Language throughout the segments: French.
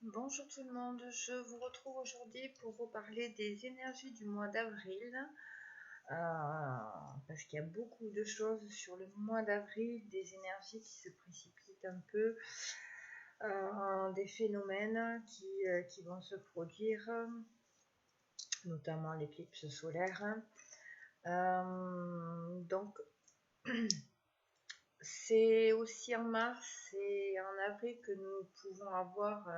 Bonjour tout le monde, je vous retrouve aujourd'hui pour vous parler des énergies du mois d'avril, parce qu'il y a beaucoup de choses sur le mois d'avril, des énergies qui se précipitent un peu, des phénomènes qui vont se produire, notamment l'éclipse solaire. Donc c'est aussi en mars et en avril que nous pouvons avoir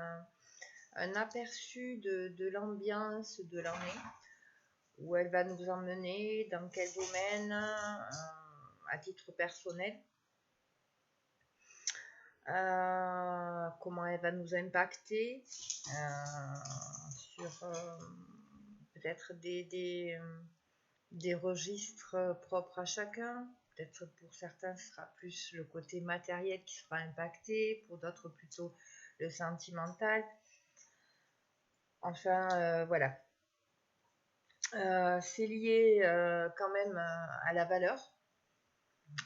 un aperçu de l'ambiance de l'année, où elle va nous emmener, dans quel domaine, à titre personnel, comment elle va nous impacter sur peut-être des registres propres à chacun. Peut-être pour certains, ce sera plus le côté matériel qui sera impacté, pour d'autres plutôt le sentimental. Enfin, voilà. C'est lié quand même à la valeur.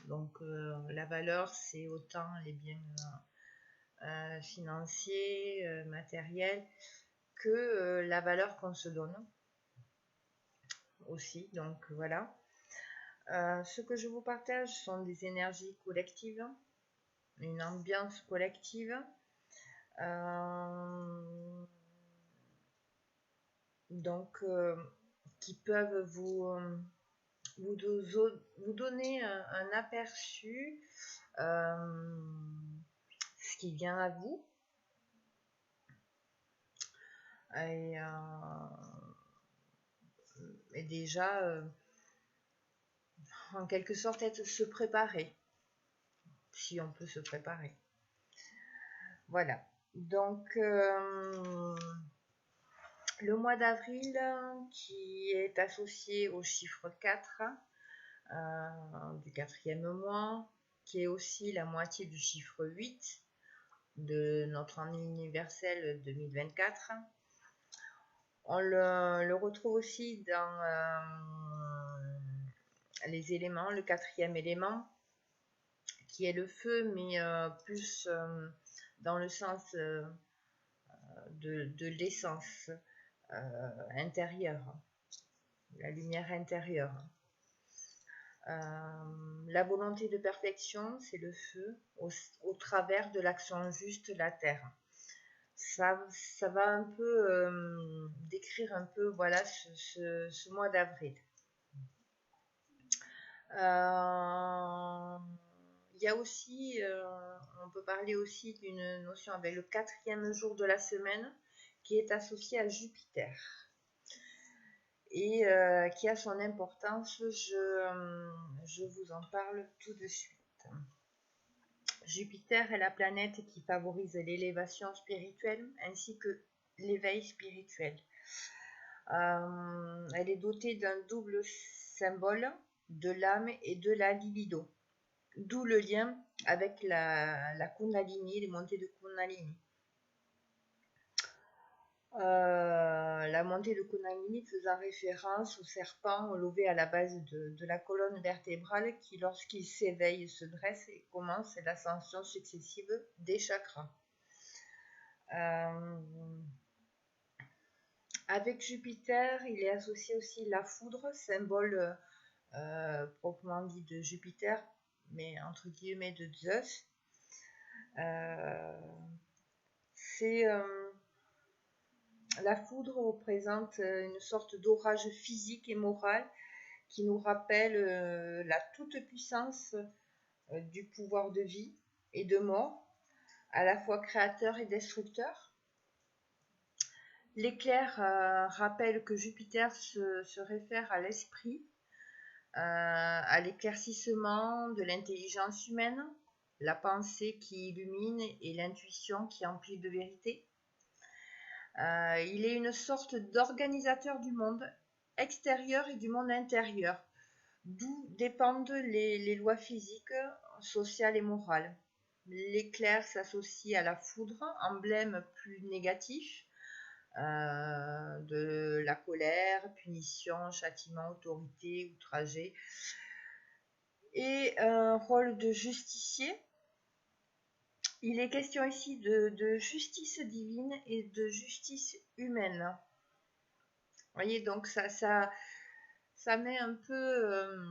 Donc la valeur, c'est autant les biens financiers, matériels, que la valeur qu'on se donne aussi. Donc voilà. Ce que je vous partage sont des énergies collectives, une ambiance collective. Donc qui peuvent vous donner un aperçu, ce qui vient à vous, et déjà en quelque sorte se préparer, si on peut se préparer. Voilà. Donc le mois d'avril qui est associé au chiffre 4 du 4e mois, qui est aussi la moitié du chiffre 8 de notre année universelle 2024. On le retrouve aussi dans les éléments, le 4e élément, qui est le feu, mais plus dans le sens de l'essence intérieure, la lumière intérieure. La volonté de perfection, c'est le feu, au travers de l'action juste, la terre. Ça va un peu décrire un peu voilà ce mois d'avril. Il y a aussi, on peut parler aussi d'une notion avec le 4e jour de la semaine qui est associé à Jupiter et qui a son importance. Je vous en parle tout de suite. Jupiter est la planète qui favorise l'élévation spirituelle ainsi que l'éveil spirituel. Elle est dotée d'un double symbole de l'âme et de la libido, d'où le lien avec la Kundalini, les montées de Kundalini. La montée de Kundalini faisant référence au serpent levé à la base de la colonne vertébrale qui, lorsqu'il s'éveille, se dresse et commence l'ascension successive des chakras. Avec Jupiter, il est associé aussi la foudre, symbole proprement dit de Jupiter, mais entre guillemets de Zeus. La foudre représente une sorte d'orage physique et moral qui nous rappelle la toute-puissance du pouvoir de vie et de mort, à la fois créateur et destructeur. L'éclair rappelle que Jupiter se réfère à l'esprit, à l'éclaircissement de l'intelligence humaine, la pensée qui illumine et l'intuition qui emplit de vérité. Il est une sorte d'organisateur du monde extérieur et du monde intérieur, d'où dépendent les lois physiques, sociales et morales. L'éclair s'associe à la foudre, emblème plus négatif de la colère, punition, châtiment, autorité, outragé, et un rôle de justicier Il est question ici de justice divine et de justice humaine. Vous voyez, donc ça met un peu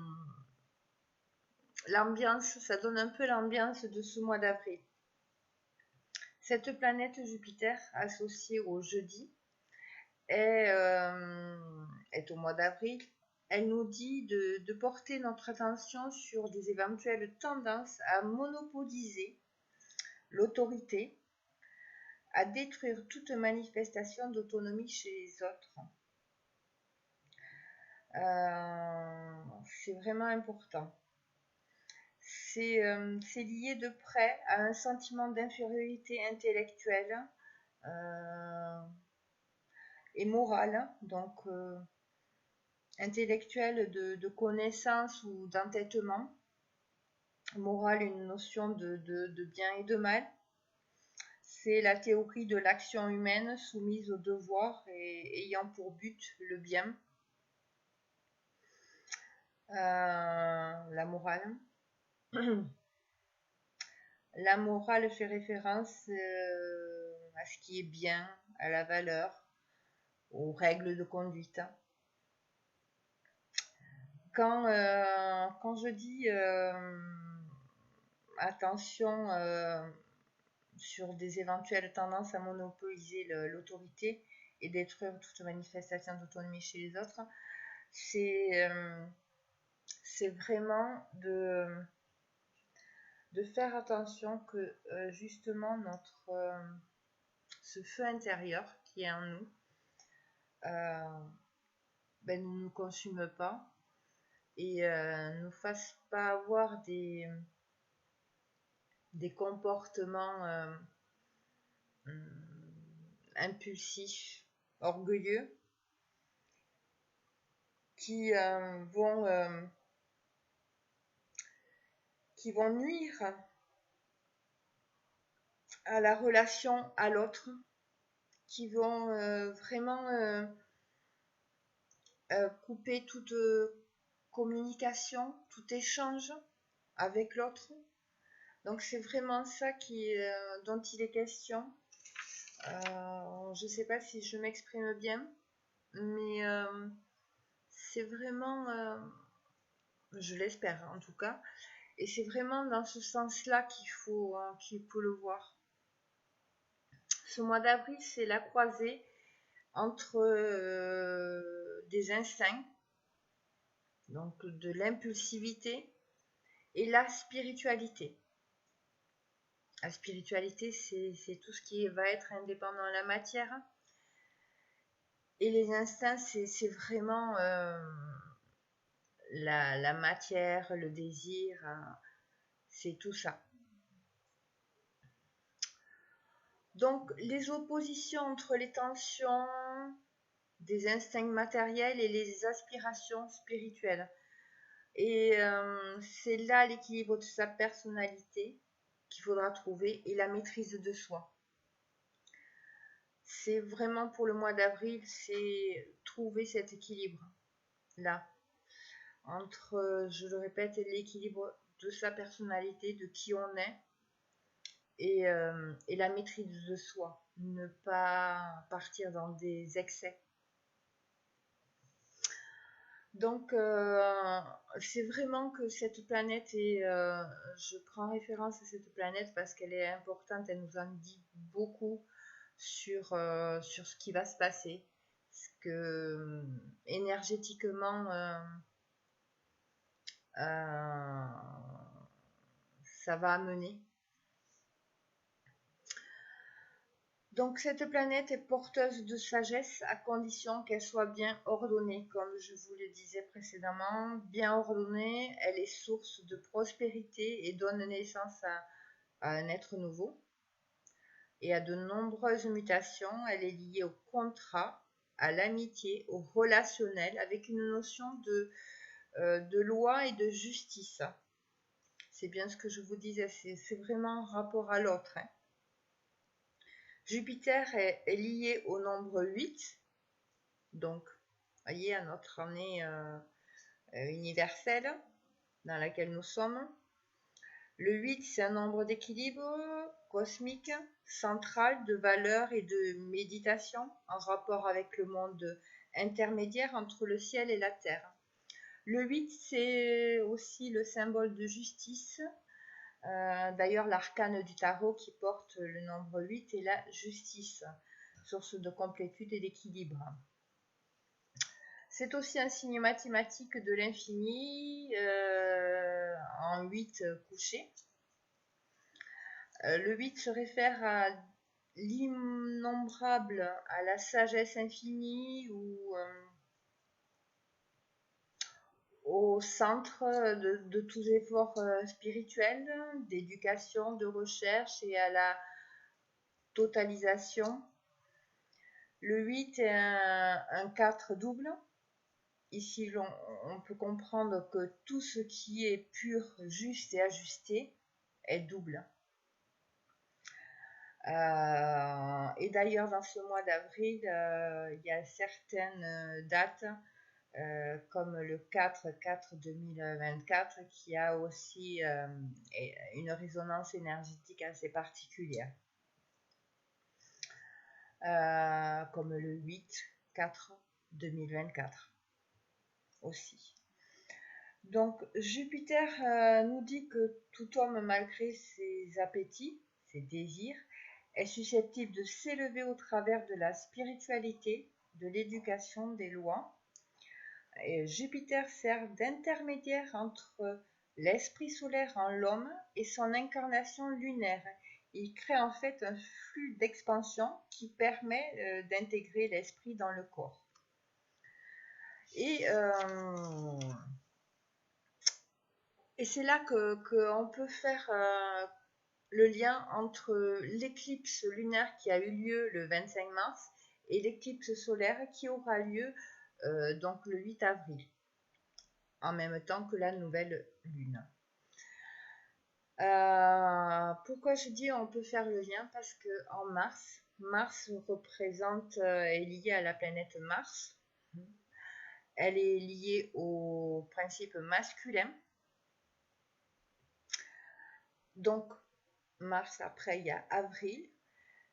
l'ambiance, ça donne un peu l'ambiance de ce mois d'avril. Cette planète Jupiter associée au jeudi est au mois d'avril. Elle nous dit de porter notre attention sur des éventuelles tendances à monopoliser l'autorité, à détruire toute manifestation d'autonomie chez les autres. C'est vraiment important. C'est lié de près à un sentiment d'infériorité intellectuelle et morale, donc intellectuelle de connaissance ou d'entêtement, morale une notion de bien et de mal. C'est la théorie de l'action humaine soumise au devoir et ayant pour but le bien. La morale. La morale fait référence à ce qui est bien, à la valeur, aux règles de conduite. Quand je dis attention sur des éventuelles tendances à monopoliser l'autorité et détruire toute manifestation d'autonomie chez les autres, c'est vraiment de faire attention que justement ce feu intérieur qui est en nous ne nous consume pas et ne nous fasse pas avoir des comportements impulsifs, orgueilleux, qui vont nuire à la relation à l'autre, qui vont vraiment couper toute communication, tout échange avec l'autre. Donc c'est vraiment ça dont il est question. Je ne sais pas si je m'exprime bien, mais c'est vraiment, je l'espère en tout cas, et c'est vraiment dans ce sens-là qu'il faut le voir. Ce mois d'avril, c'est la croisée entre des instincts, donc de l'impulsivité, et la spiritualité. La spiritualité, c'est tout ce qui va être indépendant de la matière. Et les instincts, c'est vraiment la matière, le désir, c'est tout ça. Donc, les oppositions entre les tensions des instincts matériels et les aspirations spirituelles. Et c'est là l'équilibre de sa personnalité qu'il faudra trouver et la maîtrise de soi. C'est vraiment pour le mois d'avril, c'est trouver cet équilibre-là, entre, je le répète, l'équilibre de sa personnalité, de qui on est, et la maîtrise de soi, ne pas partir dans des excès. Donc, c'est vraiment que cette planète je prends référence à cette planète parce qu'elle est importante, elle nous en dit beaucoup sur ce qui va se passer, ce que énergétiquement ça va amener. Donc cette planète est porteuse de sagesse à condition qu'elle soit bien ordonnée, comme je vous le disais précédemment. Bien ordonnée, elle est source de prospérité et donne naissance à un être nouveau. Et à de nombreuses mutations, elle est liée au contrat, à l'amitié, au relationnel, avec une notion de loi et de justice. C'est bien ce que je vous disais, c'est vraiment en rapport à l'autre. Jupiter est lié au nombre 8, donc, voyez, à notre année universelle dans laquelle nous sommes. Le 8, c'est un nombre d'équilibre cosmique, central, de valeur et de méditation, en rapport avec le monde intermédiaire entre le ciel et la terre. Le 8, c'est aussi le symbole de justice. D'ailleurs, l'arcane du tarot qui porte le nombre 8 est la justice, source de complétude et d'équilibre. C'est aussi un signe mathématique de l'infini en 8 couchés. Le 8 se réfère à l'innombrable, à la sagesse infinie ou au centre de tous efforts spirituels, d'éducation, de recherche et à la totalisation. Le 8 est un 4 double. Ici, on peut comprendre que tout ce qui est pur, juste et ajusté est double. Et d'ailleurs, dans ce mois d'avril, il y a certaines dates, comme le 4-4-2024, qui a aussi une résonance énergétique assez particulière. Comme le 8-4-2024 aussi. Donc Jupiter nous dit que tout homme, malgré ses appétits, ses désirs, est susceptible de s'élever au travers de la spiritualité, de l'éducation, des lois. Et Jupiter sert d'intermédiaire entre l'esprit solaire en l'homme et son incarnation lunaire. Il crée en fait un flux d'expansion qui permet d'intégrer l'esprit dans le corps. Et c'est là qu'on peut faire le lien entre l'éclipse lunaire qui a eu lieu le 25 mars et l'éclipse solaire qui aura lieu donc le 8 avril, en même temps que la nouvelle lune. Pourquoi je dis on peut faire le lien? Parce que en Mars représente, est liée à la planète Mars. Elle est liée au principe masculin. Donc, Mars, après, il y a Avril.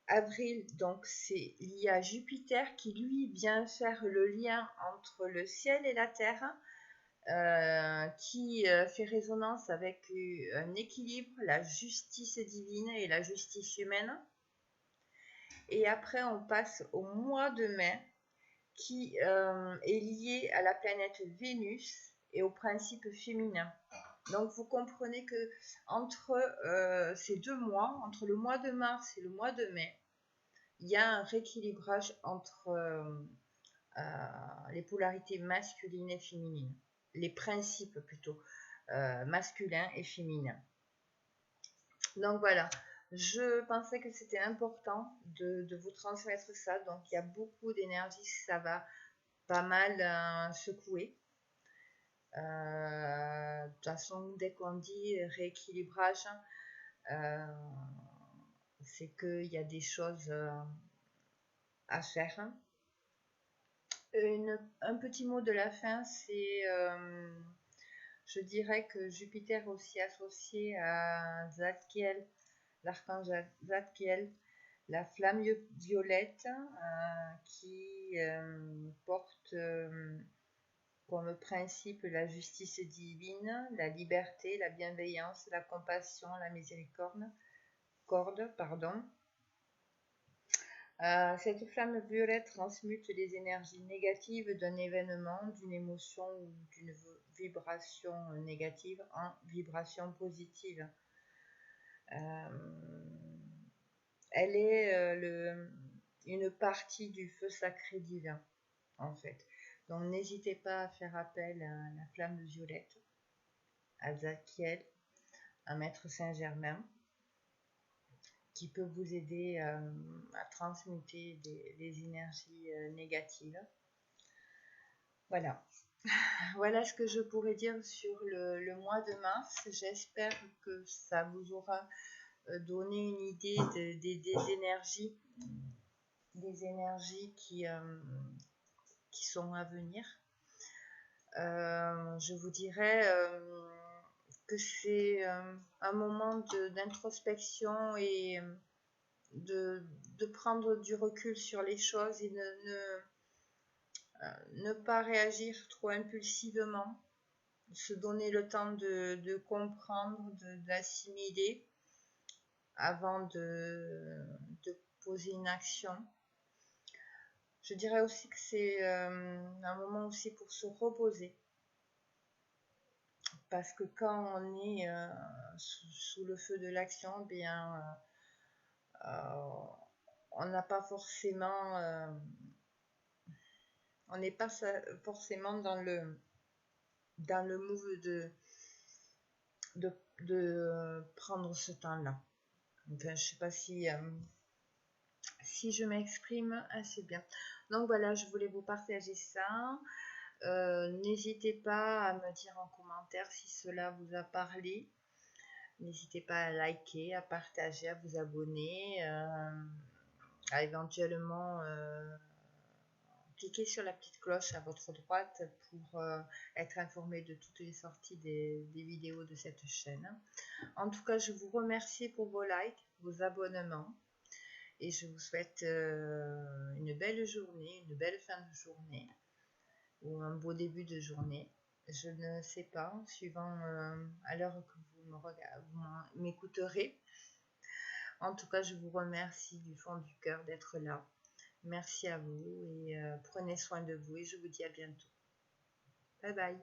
Avril, donc, c'est lié à Jupiter qui, lui, vient faire le lien entre le ciel et la terre, qui fait résonance avec un équilibre, la justice divine et la justice humaine. Et après, on passe au mois de mai, qui est lié à la planète Vénus et au principe féminin. Donc vous comprenez que entre ces 2 mois, entre le mois de mars et le mois de mai, il y a un rééquilibrage entre les polarités masculines et féminines, les principes plutôt masculins et féminins. Donc voilà, je pensais que c'était important de vous transmettre ça. Donc il y a beaucoup d'énergie, ça va pas mal secouer. De toute façon, dès qu'on dit rééquilibrage, c'est qu'il y a des choses à faire. Un petit mot de la fin, c'est, je dirais que Jupiter est aussi associé à Zadkiel, l'archange Zadkiel, la flamme violette qui porte comme principe la justice divine, la liberté, la bienveillance, la compassion, la miséricorde. Cette flamme violette transmute les énergies négatives d'un événement, d'une émotion ou d'une vibration négative en vibration positive. Elle est une partie du feu sacré divin, en fait. Donc n'hésitez pas à faire appel à la flamme violette, à Zadkiel, à Maître Saint-Germain, qui peut vous aider à transmuter les énergies négatives. Voilà. Voilà ce que je pourrais dire sur le mois de mars. J'espère que ça vous aura donné une idée des énergies qui sont à venir. Je vous dirais que c'est un moment d'introspection et de prendre du recul sur les choses et ne pas réagir trop impulsivement, se donner le temps de comprendre, d'assimiler avant de poser une action. Je dirais aussi que c'est un moment aussi pour se reposer. Parce que quand on est sous le feu de l'action, eh bien, on n'a pas forcément, on n'est pas forcément dans le move de prendre ce temps-là. Enfin, je ne sais pas si je m'exprime assez bien. Donc voilà, je voulais vous partager ça. N'hésitez pas à me dire en commentaire si cela vous a parlé. N'hésitez pas à liker, à partager, à vous abonner, à éventuellement cliquer sur la petite cloche à votre droite pour être informé de toutes les sorties des vidéos de cette chaîne. En tout cas, je vous remercie pour vos likes, vos abonnements et je vous souhaite une belle journée, une belle fin de journée ou un beau début de journée. Je ne sais pas, suivant à l'heure que vous m'écouterez. En tout cas, je vous remercie du fond du cœur d'être là. Merci à vous et prenez soin de vous et je vous dis à bientôt. Bye bye.